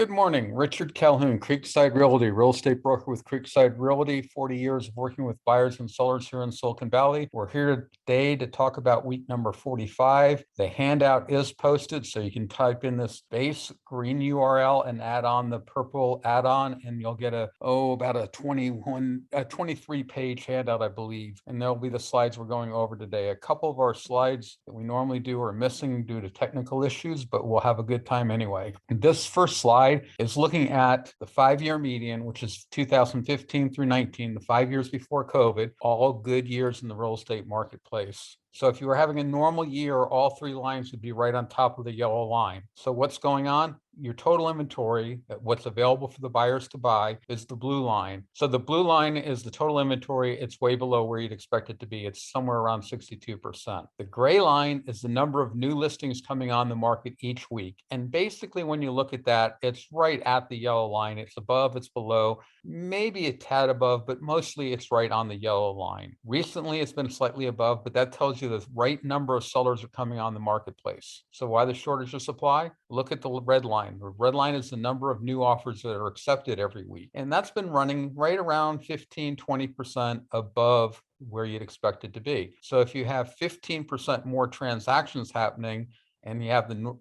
Good morning, Richard Calhoun, Creekside Realty, real estate broker with Creekside Realty, 40 years of working with buyers and sellers here in Silicon Valley. We're here today to talk about week number 45. The handout is posted, so you can type in this base green URL and add on the purple add-on, and you'll get about a 23-page handout, I believe. And there'll be the slides we're going over today. A couple of our slides that we normally do are missing due to technical issues, but we'll have a good time anyway. This first slide is looking at the 5-year median, which is 2015 through 19, the 5 years before COVID, all good years in the real estate marketplace. So if you were having a normal year, all three lines would be right on top of the yellow line. So what's going on? Your total inventory, what's available for the buyers to buy, is the blue line. So the blue line is the total inventory. It's way below where you'd expect it to be. It's somewhere around 62%. The gray line is the number of new listings coming on the market each week. And basically, when you look at that, it's right at the yellow line. It's above, it's below, maybe a tad above, but mostly it's right on the yellow line. Recently, it's been slightly above, but that tells you the right number of sellers are coming on the marketplace. So why the shortage of supply? Look at the red line. The red line is the number of new offers that are accepted every week. And that's been running right around 15, 20% above where you'd expect it to be. So if you have 15% more transactions happening and you have the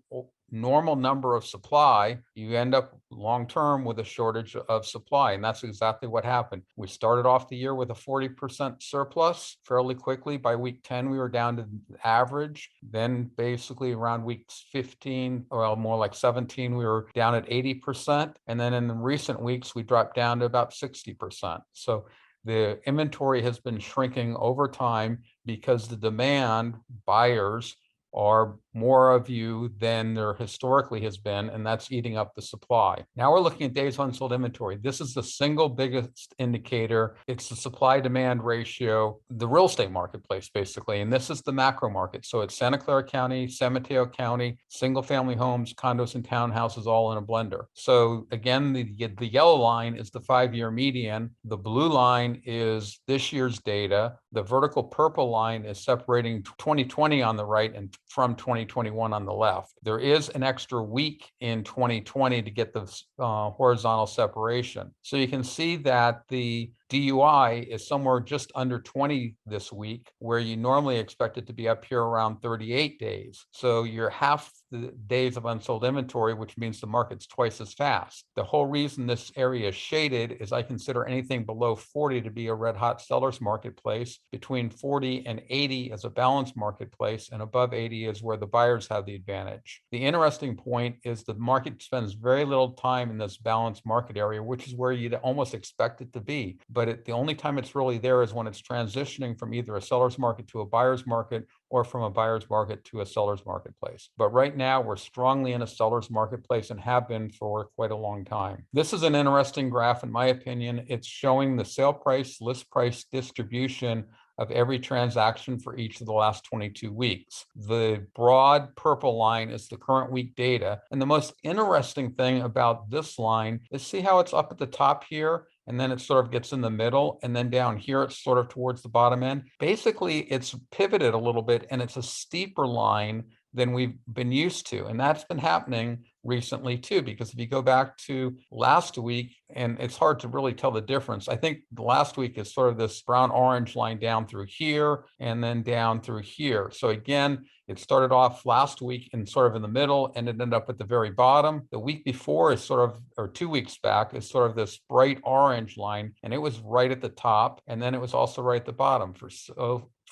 normal number of supply, you end up long-term with a shortage of supply. And that's exactly what happened. We started off the year with a 40% surplus fairly quickly. By week 10, we were down to average. Then basically around week 15, or more like 17, we were down at 80%. And then in the recent weeks, we dropped down to about 60%. So the inventory has been shrinking over time because the demand, buyers, are more of you than there historically has been, and that's eating up the supply. Now we're looking at days unsold inventory. This is the single biggest indicator. It's the supply-demand ratio, the real estate marketplace, basically, and this is the macro market. So it's Santa Clara County, San Mateo County, single-family homes, condos, and townhouses all in a blender. So again, the yellow line is the 5-year median. The blue line is this year's data. The vertical purple line is separating 2020 on the right and from 2021 on the left. There is an extra week in 2020 to get the horizontal separation. So you can see that the DUI is somewhere just under 20 this week, where you normally expect it to be up here around 38 days. So you're half the days of unsold inventory, which means the market's twice as fast. The whole reason this area is shaded is I consider anything below 40 to be a red hot seller's marketplace, between 40 and 80 as a balanced marketplace, and above 80 is where the buyers have the advantage. The interesting point is the market spends very little time in this balanced market area, which is where you'd almost expect it to be. But the only time it's really there is when it's transitioning from either a seller's market to a buyer's market, or from a buyer's market to a seller's marketplace. But right now, we're strongly in a seller's marketplace and have been for quite a long time. This is an interesting graph, in my opinion. It's showing the sale price, list price distribution of every transaction for each of the last 22 weeks. The broad purple line is the current week data. And the most interesting thing about this line is see how it's up at the top here, and then it sort of gets in the middle, and then down here it's sort of towards the bottom end. Basically, it's pivoted a little bit, and it's a steeper line than we've been used to. And that's been happening recently too, because if you go back to last week, and it's hard to really tell the difference. I think the last week is sort of this brown orange line down through here and then down through here. So again, it started off last week and sort of in the middle, and it ended up at the very bottom. The week before is sort of, or 2 weeks back, is sort of this bright orange line, and it was right at the top, and then it was also right at the bottom.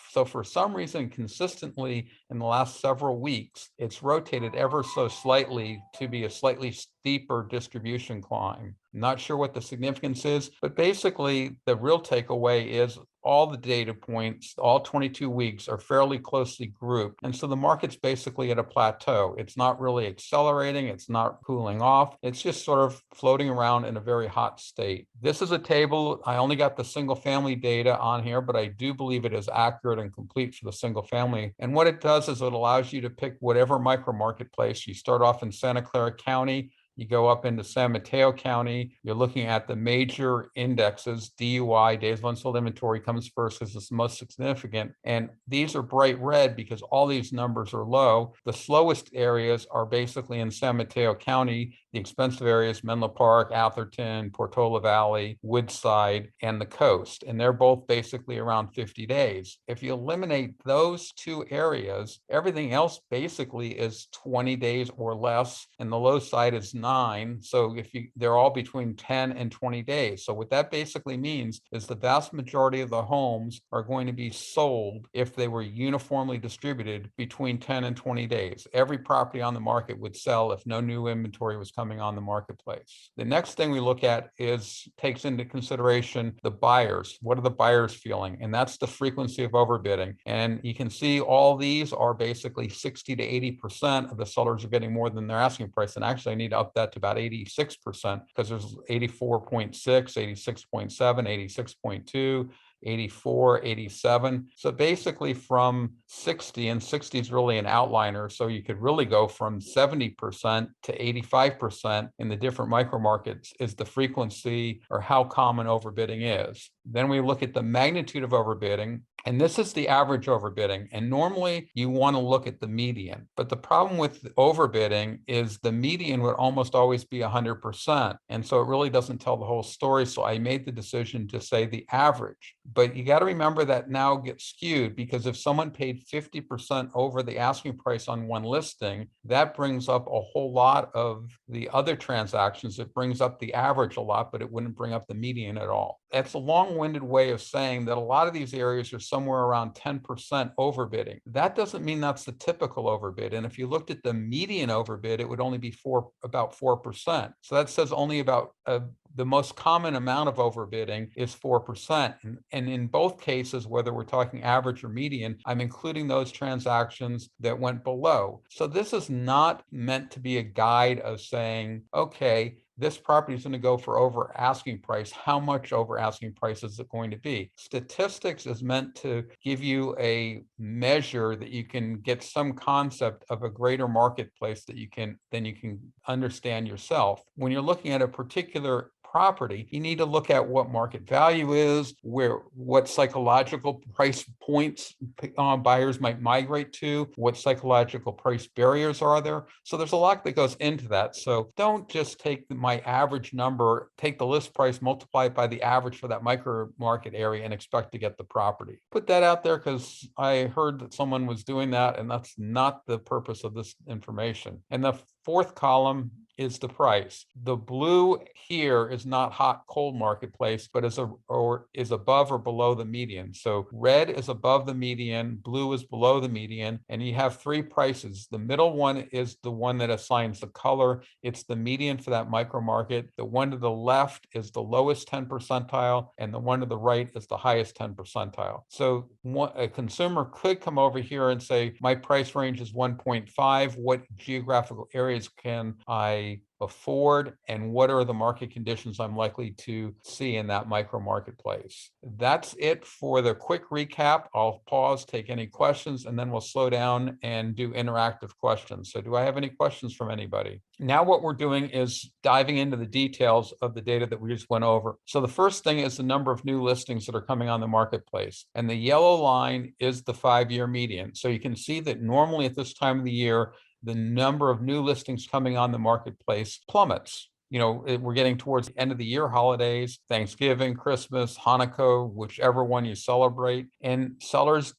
So for some reason, consistently in the last several weeks, it's rotated ever so slightly to be a slightly steeper distribution climb. Not sure what the significance is, but basically the real takeaway is all the data points, all 22 weeks, are fairly closely grouped. And so the market's basically at a plateau. It's not really accelerating. It's not cooling off. It's just sort of floating around in a very hot state. This is a table. I only got the single family data on here, but I do believe it is accurate and complete for the single family. And what it does is it allows you to pick whatever micro marketplace. You start off in Santa Clara County. You go up into San Mateo County, you're looking at the major indexes. DUI, days of unsold inventory, comes first because it's the most significant. And these are bright red because all these numbers are low. The slowest areas are basically in San Mateo County, the expensive areas, Menlo Park, Atherton, Portola Valley, Woodside, and the coast. And they're both basically around 50 days. If you eliminate those two areas, everything else basically is 20 days or less, and the low side is 9. So they're all between 10 and 20 days. So what that basically means is the vast majority of the homes are going to be sold if they were uniformly distributed between 10 and 20 days. Every property on the market would sell if no new inventory was coming on the marketplace. The next thing we look at takes into consideration the buyers. What are the buyers feeling? And that's the frequency of overbidding. And you can see all these are basically 60 to 80% of the sellers are getting more than their asking price. And actually, I need to up that to about 86% because there's 84.6, 86.7, 86.2. 84, 87. So basically from 60, and 60 is really an outliner. So you could really go from 70% to 85% in the different micro markets is the frequency or how common overbidding is. Then we look at the magnitude of overbidding. And this is the average overbidding. And normally you want to look at the median. But the problem with overbidding is the median would almost always be 100%. And so it really doesn't tell the whole story. So I made the decision to say the average. But you got to remember that now gets skewed because if someone paid 50% over the asking price on one listing, that brings up a whole lot of the other transactions. It brings up the average a lot, but it wouldn't bring up the median at all. That's a long-winded way of saying that a lot of these areas are somewhere around 10% overbidding. That doesn't mean that's the typical overbid. And if you looked at the median overbid, it would only be about 4%. So that says only about the most common amount of overbidding is 4%. And in both cases, whether we're talking average or median, I'm including those transactions that went below. So this is not meant to be a guide of saying, okay, this property is going to go for over asking price. How much over asking price is it going to be? Statistics is meant to give you a measure that you can get some concept of a greater marketplace that you can understand yourself. When you're looking at a particular property, you need to look at what market value is, what psychological price points buyers might migrate to, what psychological price barriers are there. So there's a lot that goes into that. So don't just take my average number, take the list price, multiply it by the average for that micro market area and expect to get the property. Put that out there because I heard that someone was doing that, and that's not the purpose of this information. And the fourth column is the price. The blue here is not hot, cold marketplace, but is above or below the median. So red is above the median, blue is below the median, and you have three prices. The middle one is the one that assigns the color. It's the median for that micro market. The one to the left is the lowest 10 percentile, and the one to the right is the highest 10 percentile. So a consumer could come over here and say, my price range is 1.5. What geographical areas can I afford, and what are the market conditions I'm likely to see in that micro marketplace? That's it for the quick recap. I'll pause, take any questions, and then we'll slow down and do interactive questions. So do I have any questions from anybody? Now what we're doing is diving into the details of the data that we just went over. So the first thing is the number of new listings that are coming on the marketplace. And the yellow line is the 5-year median. So you can see that normally at this time of the year, the number of new listings coming on the marketplace plummets. We're getting towards the end of the year holidays, Thanksgiving, Christmas, Hanukkah, whichever one you celebrate. And sellers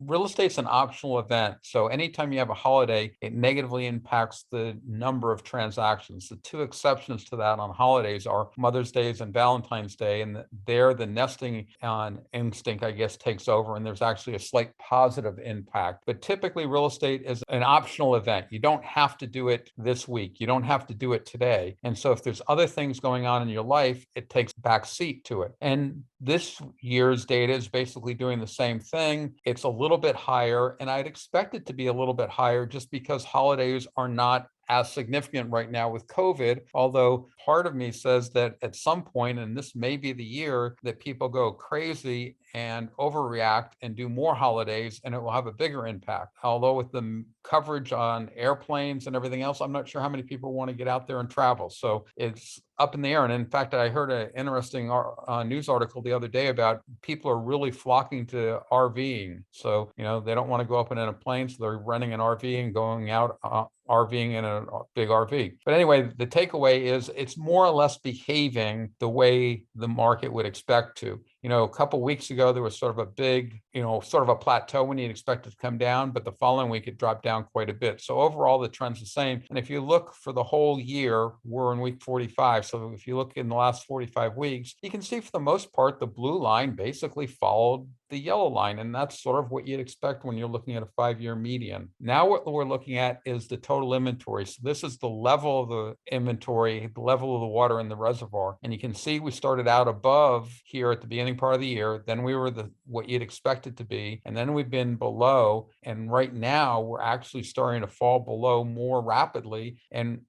real estate's an optional event. So anytime you have a holiday, it negatively impacts the number of transactions. The two exceptions to that on holidays are Mother's Day and Valentine's Day. And there, the nesting instinct, I guess, takes over. And there's actually a slight positive impact. But typically, real estate is an optional event. You don't have to do it this week. You don't have to do it today. And so if there's other things going on in your life, it takes back seat to it. And this year's data is basically doing the same thing. It's a little bit higher, and I'd expect it to be a little bit higher just because holidays are not as significant right now with COVID, although part of me says that at some point, and this may be the year, that people go crazy and overreact and do more holidays, and it will have a bigger impact. Although with the coverage on airplanes and everything else, I'm not sure how many people want to get out there and travel. So it's up in the air. And in fact, I heard an interesting news article the other day about people are really flocking to RVing. So, they don't want to go up in a plane, so they're renting an RV and going out RVing in a big RV. But anyway, the takeaway is it's more or less behaving the way the market would expect to. A couple of weeks ago, there was sort of a big, sort of a plateau when you'd expect it to come down, but the following week it dropped down quite a bit. So overall, the trend's the same. And if you look for the whole year, we're in week 45. So if you look in the last 45 weeks, you can see for the most part, the blue line basically followed the yellow line. And that's sort of what you'd expect when you're looking at a 5-year median. Now what we're looking at is the total inventory. So this is the level of the inventory, the level of the water in the reservoir. And you can see we started out above here at the beginning part of the year. Then we were what you'd expect it to be. And then we've been below. And right now we're actually starting to fall below more rapidly. And,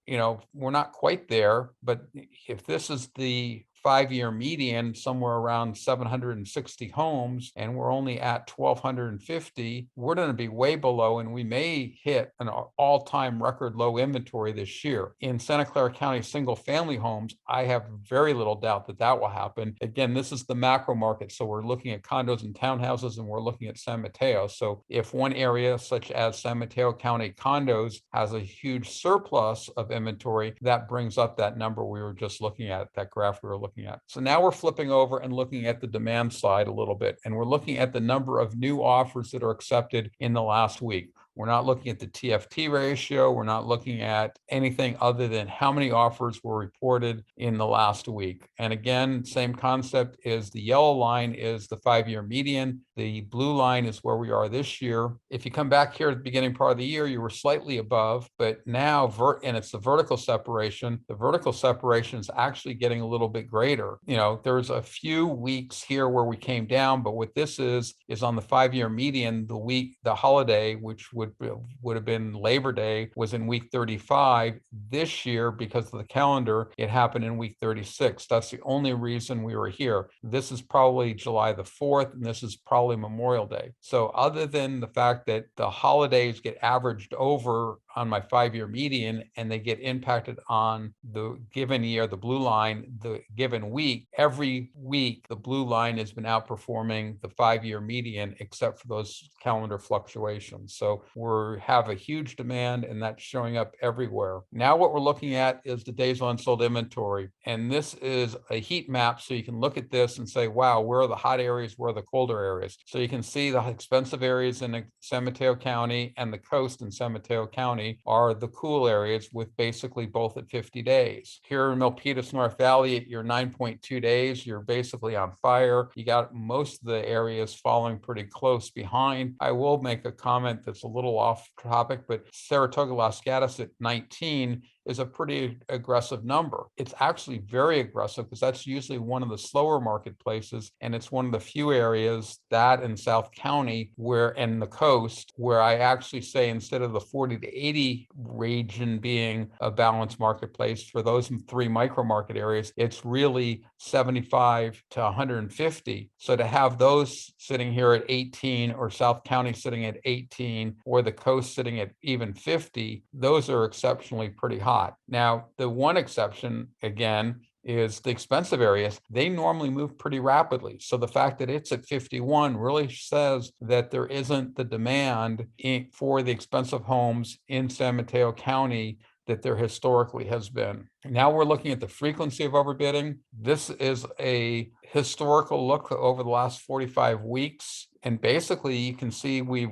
we're not quite there. But if this is the 5-year median, somewhere around 760 homes, and we're only at 1,250, we're going to be way below, and we may hit an all-time record low inventory this year. In Santa Clara County single family homes, I have very little doubt that will happen. Again, this is the macro market, so we're looking at condos and townhouses, and we're looking at San Mateo. So if one area such as San Mateo County condos has a huge surplus of inventory, that brings up that number we were just looking at, that graph we were looking at. So now we're flipping over and looking at the demand side a little bit, and we're looking at the number of new offers that are accepted in the last week. We're not looking at the TFT ratio. We're not looking at anything other than how many offers were reported in the last week. And again, same concept is the yellow line is the 5-year median. The blue line is where we are this year. If you come back here at the beginning part of the year, you were slightly above, but now, and it's the vertical separation. The vertical separation is actually getting a little bit greater. There's a few weeks here where we came down, but what this is on the 5-year median, the holiday, which would have been Labor Day, was in week 35. This year, because of the calendar, it happened in week 36. That's the only reason we were here. This is probably July the 4th, and this is probably Memorial Day. So other than the fact that the holidays get averaged over on my 5-year median and they get impacted on the given year, the blue line, the given week, every week, the blue line has been outperforming the 5-year median, except for those calendar fluctuations. So we have a huge demand, and that's showing up everywhere. Now what we're looking at is the days on unsold inventory. And this is a heat map, so you can look at this and say, wow, where are the hot areas, where are the colder areas? So you can see the expensive areas in San Mateo County and the coast in San Mateo County are the cool areas, with basically both at 50 days. Here in Milpitas, North Valley, at your 9.2 days, you're basically on fire. You got most of the areas falling pretty close behind. I will make a comment that's a little off topic, but Saratoga, Las Gatos at 19 is a pretty aggressive number. It's actually very aggressive because that's usually one of the slower marketplaces, and it's one of the few areas, that in South County and the coast, where I actually say instead of the 40 to 80 region being a balanced marketplace for those 3 micro market areas, it's really 75 to 150. So to have those sitting here at 18, or South County sitting at 18, or the coast sitting at even 50, those are exceptionally pretty hot. Now, the one exception, again, is the expensive areas. They normally move pretty rapidly. So the fact that it's at 51 really says that there isn't the demand for the expensive homes in San Mateo County that there historically has been. Now we're looking at the frequency of overbidding. This is a historical look over the last 45 weeks. And basically, you can see we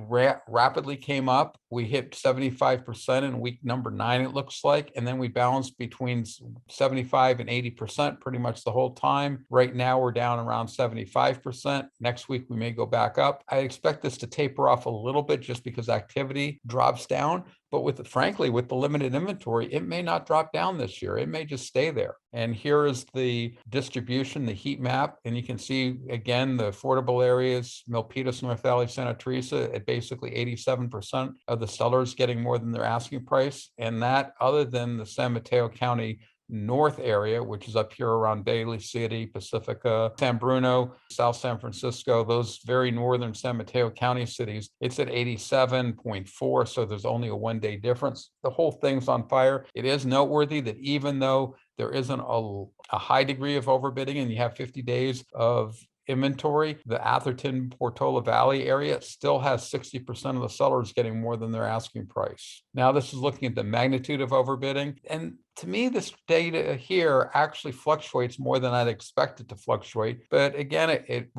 rapidly came up. We hit 75% in week number 9, it looks like. And then we bounced between 75 and 80% pretty much the whole time. Right now, we're down around 75%. Next week, we may go back up. I expect this to taper off a little bit just because activity drops down. But frankly, with the limited inventory, it may not drop down this year. It may just stay there. And here is the distribution, the heat map. And you can see, again, the affordable areas, Milpitas, North Valley, Santa Teresa, at basically 87% of the sellers getting more than their asking price. And that, other than the San Mateo County North area, which is up here around Daly City, Pacifica, San Bruno, South San Francisco, those very northern San Mateo County cities, it's at 87.4. So there's only a 1 day difference. The whole thing's on fire. It is noteworthy that even though there isn't a high degree of overbidding and you have 50 days of inventory, the Atherton Portola Valley area still has 60% of the sellers getting more than their asking price. Now, this is looking at the magnitude of overbidding. And to me, this data here actually fluctuates more than I'd expect it to fluctuate. But again, it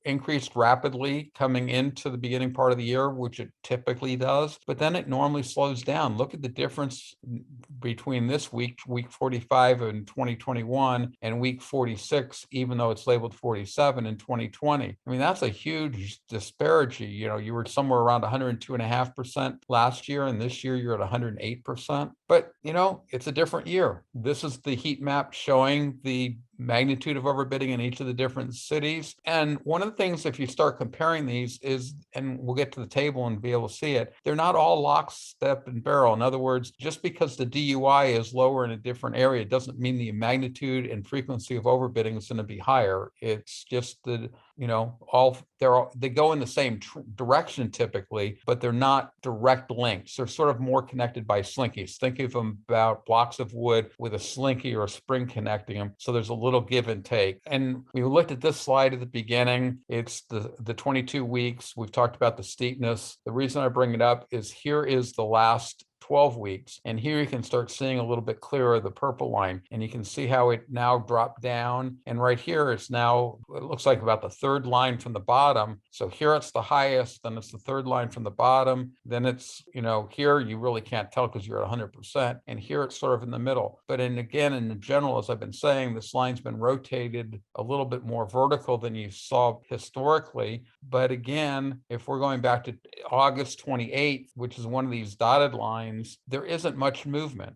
increased rapidly coming into the beginning part of the year, which it typically does, but then it normally slows down. Look at the difference between this week 45 in 2021, and week 46, even though it's labeled 47 in 2020. I mean, that's a huge disparity. You were somewhere around 102.5% last year, and this year you're at 108%. But, it's a different year. This is the heat map showing the magnitude of overbidding in each of the different cities. And one of the things, if you start comparing these, is, and we'll get to the table and be able to see it, they're not all lockstep and barrel. In other words, just because the DUI is lower in a different area doesn't mean the magnitude and frequency of overbidding is going to be higher. It's just that, they go in the same direction typically, but they're not direct links. They're sort of more connected by slinkies. Think of them about blocks of wood with a slinky or a spring connecting them. So there's a little give and take. And we looked at this slide at the beginning. It's the 22 weeks. We've talked about the steepness. The reason I bring it up is here is the last 12 weeks. And here you can start seeing a little bit clearer the purple line, and you can see how it now dropped down. And right here, it looks like about the third line from the bottom. So here it's the highest, then it's the third line from the bottom. Then it's, here you really can't tell because you're at 100%. And here it's sort of in the middle. But in the general, as I've been saying, this line's been rotated a little bit more vertical than you saw historically. But again, if we're going back to August 28th, which is one of these dotted lines, there isn't much movement.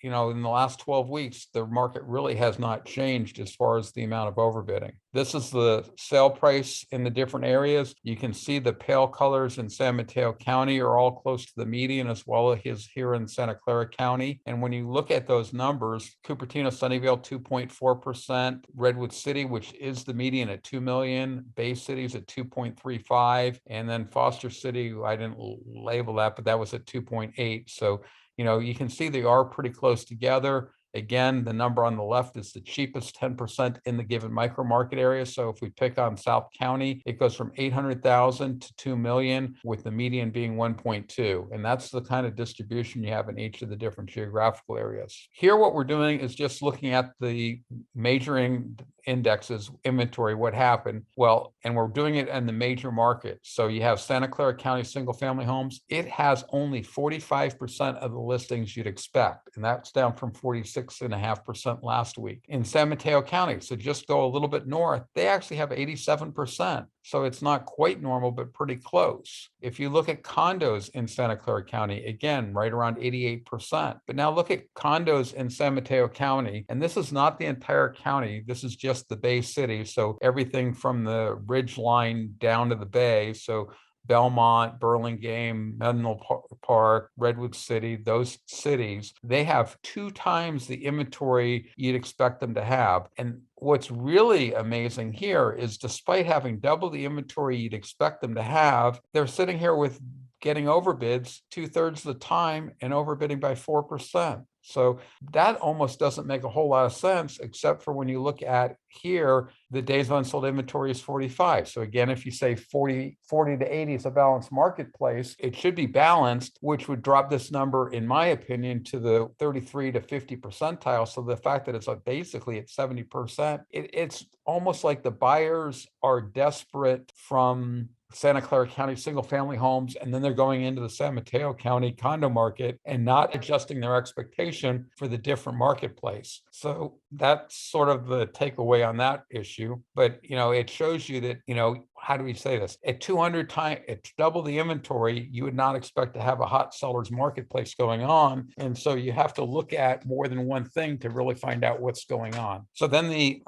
In the last 12 weeks, the market really has not changed as far as the amount of overbidding. This is the sale price in the different areas. You can see the pale colors in San Mateo County are all close to the median, as well as here in Santa Clara County. And when you look at those numbers, Cupertino, Sunnyvale, 2.4%, Redwood City, which is the median at 2 million, Bay City's at 2.35, and then Foster City, I didn't label that, but that was at 2.8. So, you can see they are pretty close together. Again, the number on the left is the cheapest 10% in the given micro market area. So if we pick on South County, it goes from 800,000 to 2 million, with the median being 1.2. And that's the kind of distribution you have in each of the different geographical areas. Here, what we're doing is just looking at the measuring indexes, inventory, what happened. Well, and we're doing it in the major markets. So you have Santa Clara County single family homes. It has only 45% of the listings you'd expect. And that's down from 46.5% last week. In San Mateo County, so just go a little bit north, they actually have 87%. So it's not quite normal, but pretty close. If you look at condos in Santa Clara County, again, right around 88%. But now look at condos in San Mateo County, and this is not the entire county. This is just the Bay City. So everything from the ridge line down to the Bay. So Belmont, Burlingame, Menlo Park, Redwood City, those cities, they have 2 times the inventory you'd expect them to have. And what's really amazing here is, despite having double the inventory you'd expect them to have, they're sitting here with getting overbids 2/3 of the time and overbidding by 4%. So that almost doesn't make a whole lot of sense, except for when you look at here, the days of unsold inventory is 45. So again, if you say 40 to 80 is a balanced marketplace, it should be balanced, which would drop this number, in my opinion, to the 33 to 50 percentile. So the fact that it's basically at 70%, it's almost like the buyers are desperate from Santa Clara County single family homes, and then they're going into the San Mateo County condo market and not adjusting their expectation for the different marketplace. So that's sort of the takeaway way on that issue, but it shows you that, how do we say this? At 200 times, it's double the inventory, you would not expect to have a hot seller's marketplace going on. And so you have to look at more than one thing to really find out what's going on. So then the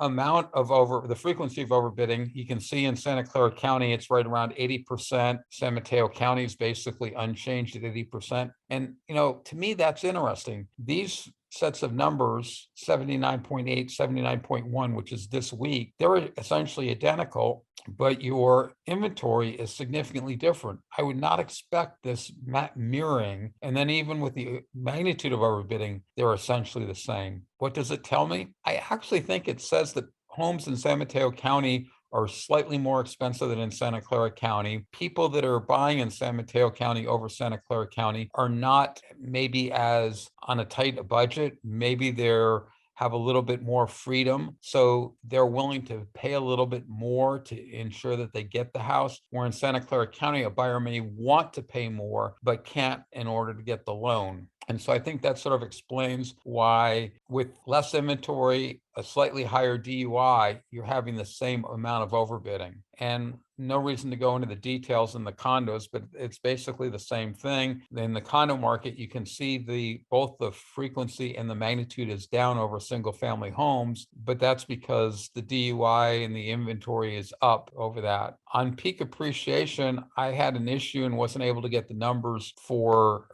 frequency of overbidding, you can see in Santa Clara County, it's right around 80%. San Mateo County is basically unchanged at 80%. And, to me, that's interesting. These sets of numbers, 79.8, 79.1, which is this week, they're essentially identical, but your inventory is significantly different. I would not expect this mirroring. And then even with the magnitude of overbidding, they're essentially the same. What does it tell me? I actually think it says that homes in San Mateo County are slightly more expensive than in Santa Clara County. People that are buying in San Mateo County over Santa Clara County are not maybe as on a tight budget. Maybe they're have a little bit more freedom. So they're willing to pay a little bit more to ensure that they get the house. Where in Santa Clara County, a buyer may want to pay more, but can't in order to get the loan. And so I think that sort of explains why with less inventory, a slightly higher DUI, you're having the same amount of overbidding. And no reason to go into the details in the condos, but it's basically the same thing. In the condo market, you can see both the frequency and the magnitude is down over single family homes, but that's because the DUI and the inventory is up over that. On peak appreciation, I had an issue and wasn't able to get the numbers for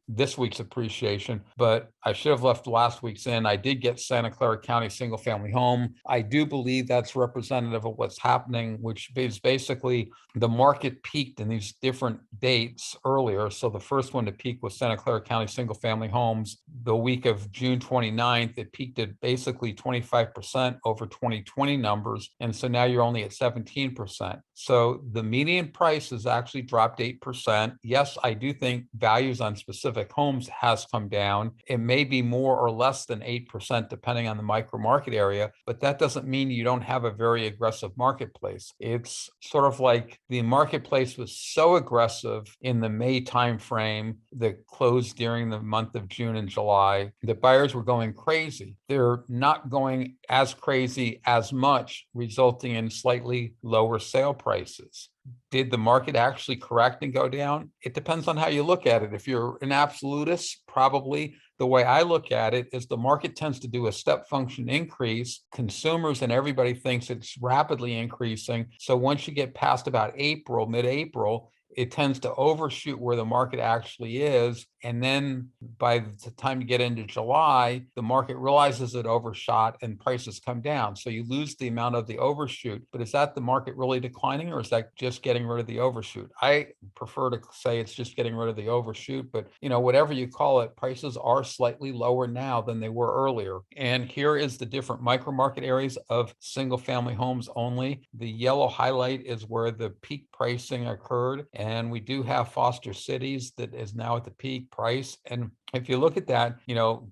this week's appreciation, but I should have left last week's in. I did get Santa Clara County single family home. I do believe that's representative of what's happening, which is basically the market peaked in these different dates earlier. So the first one to peak was Santa Clara County single family homes. The week of June 29th, it peaked at basically 25% over 2020 numbers. And so now you're only at 17%. So the median price has actually dropped 8%. Yes, I do think values on specific homes has come down. It may be more or less than 8% depending on the micro market area, but that doesn't mean you don't have a very aggressive marketplace. It's sort of like the marketplace was so aggressive in the May timeframe that closed during the month of June and July that buyers were going crazy. They're not going as crazy as much, resulting in slightly lower sale prices. Did the market actually correct and go down? It depends on how you look at it. If you're an absolutist, probably. The way I look at it is the market tends to do a step function increase. Consumers and everybody thinks it's rapidly increasing. So once you get past about April, mid-April, it tends to overshoot where the market actually is. And then by the time you get into July, the market realizes it overshot and prices come down. So you lose the amount of the overshoot. But is that the market really declining, or is that just getting rid of the overshoot? I prefer to say it's just getting rid of the overshoot, but whatever you call it, prices are slightly lower now than they were earlier. And here is the different micro market areas of single family homes only. The yellow highlight is where the peak pricing occurred. And we do have Foster Cities that is now at the peak price. And if you look at that,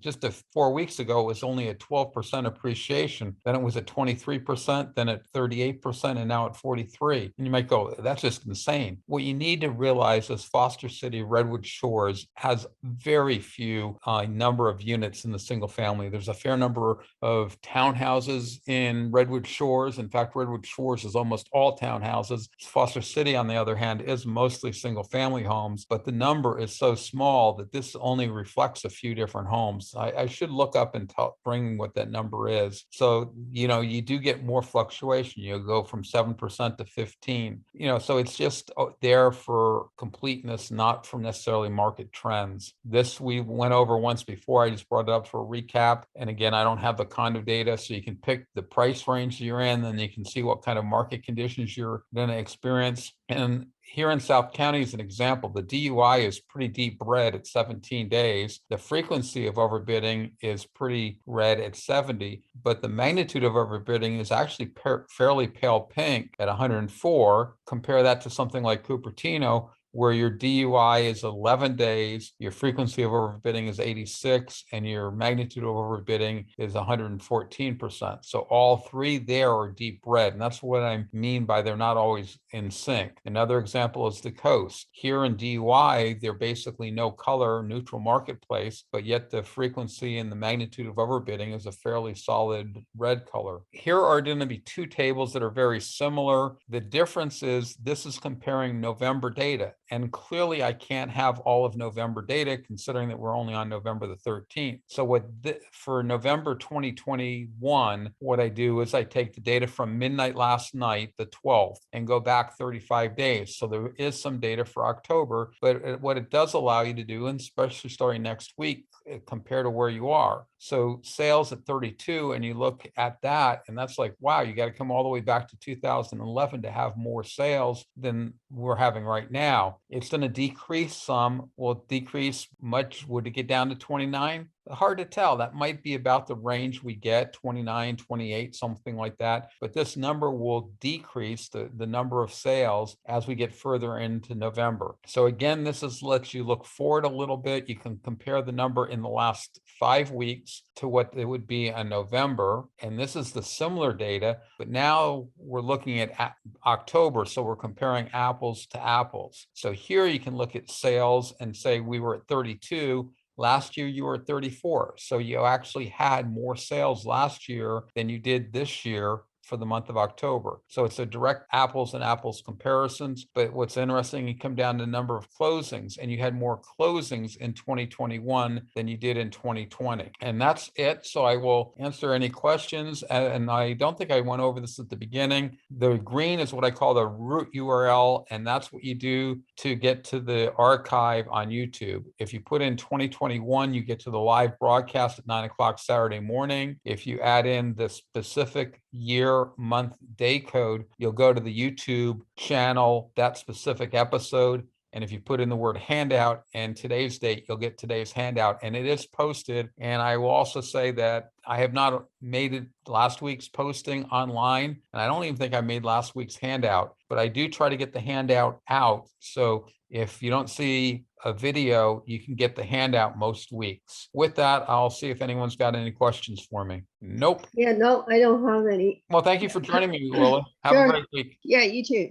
just 4 weeks ago, it was only a 12% appreciation. Then it was at 23%, then at 38%, and now at 43%. And you might go, that's just insane. What you need to realize is Foster City, Redwood Shores has very few number of units in the single family. There's a fair number of townhouses in Redwood Shores. In fact, Redwood Shores is almost all townhouses. Foster City, on the other hand, is mostly single family homes, but the number is so small that this only reflects a few different homes. I should look up and bring what that number is. So, you do get more fluctuation. You go from 7% to 15, so it's just there for completeness, not for necessarily market trends. This we went over once before. I just brought it up for a recap. And again, I don't have the condo data, so you can pick the price range you're in, and you can see what kind of market conditions you're going to experience. And here in South County, as an example, the DUI is pretty deep red at 17 days. The frequency of overbidding is pretty red at 70, but the magnitude of overbidding is actually fairly pale pink at 104. Compare that to something like Cupertino, where your DUI is 11 days, your frequency of overbidding is 86, and your magnitude of overbidding is 114%. So all three there are deep red. And that's what I mean by they're not always in sync. Another example is the coast. Here in DUI, they're basically no color, neutral marketplace, but yet the frequency and the magnitude of overbidding is a fairly solid red color. Here are going to be two tables that are very similar. The difference is this is comparing November data. And clearly I can't have all of November data considering that we're only on November the 13th. So for November 2021, what I do is I take the data from midnight last night, the 12th, and go back 35 days. So there is some data for October, but what it does allow you to do, and especially starting next week, compare to where you are. So sales at 32, and you look at that, and that's like, wow, you got to come all the way back to 2011 to have more sales than we're having right now. It's going to decrease some. Will it decrease much? Would it get down to 29? Hard to tell. That might be about the range we get, 29, 28, something like that. But this number will decrease the number of sales as we get further into November. So again, lets you look forward a little bit. You can compare the number in the last 5 weeks to what it would be in November. And this is the similar data, but now we're looking at October. So we're comparing apples to apples. So here you can look at sales and say we were at 32. Last year, you were at 34. So you actually had more sales last year than you did this year for the month of October. So it's a direct apples and apples comparisons. But what's interesting, you come down to the number of closings, and you had more closings in 2021 than you did in 2020. And that's it. So I will answer any questions. And I don't think I went over this at the beginning. The green is what I call the root URL, and that's what you do to get to the archive on YouTube. If you put in 2021, you get to the live broadcast at 9 o'clock Saturday morning. If you add in the specific year, month, day code, you'll go to the YouTube channel, that specific episode. And if you put in the word handout and today's date, you'll get today's handout, and it is posted. And I will also say that I have not made it last week's posting online, and I don't even think I made last week's handout, but I do try to get the handout out. So if you don't see a video, you can get the handout most weeks. With that, I'll see if anyone's got any questions for me. Nope. Yeah, no, I don't have any. Well, thank you for joining me, Lola. Have Sure. a great week. Yeah, you too.